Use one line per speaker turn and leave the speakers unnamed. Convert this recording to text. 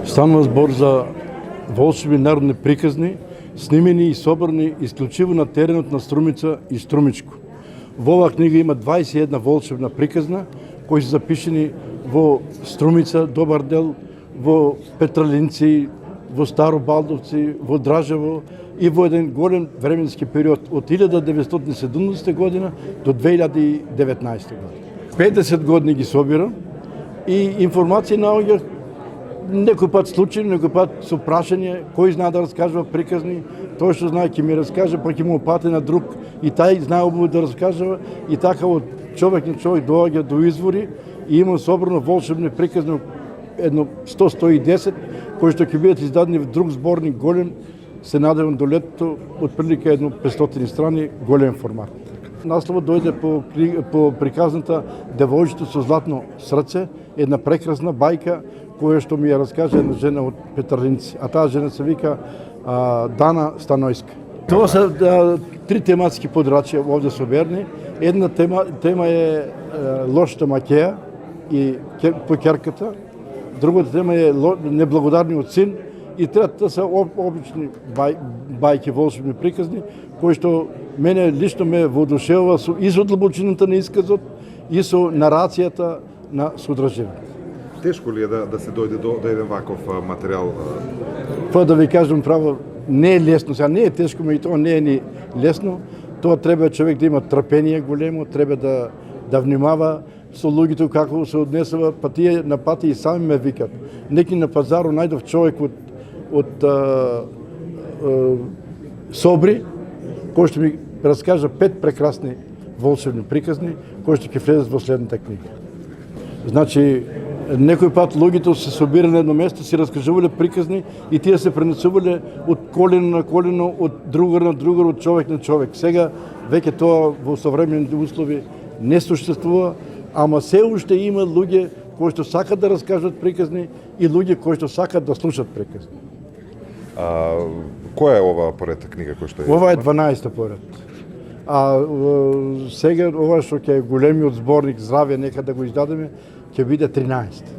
Станува збор за волшебни народни приказни, снимени и собрани исклучиво на теренот на Струмица и Струмичко. Во оваа книга има 21 волшебна приказна, кои се запишени во Струмица, Добар дел, во Петралинци, во Старо Балдовци, во Дражево и во еден голем временски период од 1970 година до 2019 година. 50 години ги собирам и информација наоѓа некој пат случајно, некој пат со прашање, кој знае да раскажува приказни, тој што знае ќе ми раскаже, па ќе му пати на друг и тај знае обуво да раскажува и така од човек на човек доаѓа до извори и има собрано волшебни приказни едно 100-110 кои што ќе бидат издадени в друг зборник голем, се надевам до летото, отприлика едно 500 страни, голем формат. Насловот дојде по приказната Девојчето со златно срце, една прекрасна бајка која што ми ја раскаже една жена од Петралинци, а таа жена се вика Дана Станојска. Тоа се три тематски подрачја овде соберни. Една тема е лошата макеја и покерката, другата тема е неблагодарниот син и третата се обични бајки, волшебни приказни, кои што мене лично ме воодушевува и со длабочината на исказот и со нарацијата на содржината.
Тешко ли е да се дојде до еден ваков материјал?
Тоа да ви кажам право, не е лесно. Сега не е тешко, но и тоа не е ни лесно. Тоа треба човек да има трпение големо, треба да внимава со луѓето како се однесува, па тие на пати и сами ме викат. Неки на пазару најдов човек од Собри, кој што ми раскажа 5 прекрасни волшебни приказни, кои што ќе влезат во следната книга. Значи, некој пат луѓето се собирале на едно место, си раскажувале приказни и тие се пренесувале од колено на колено, од другар на другар, од човек на човек. Сега веќе тоа во современите услови не существува, ама се уште има луѓе кои што сакат да раскажат приказни и луѓе кои што сакат да слушат приказни.
Која е оваа поредна книга која што е?
Ова е 12-та поред. А сега ова што ќе е големиот зборник Здравје, нека да го издадеме, ќе биде 13.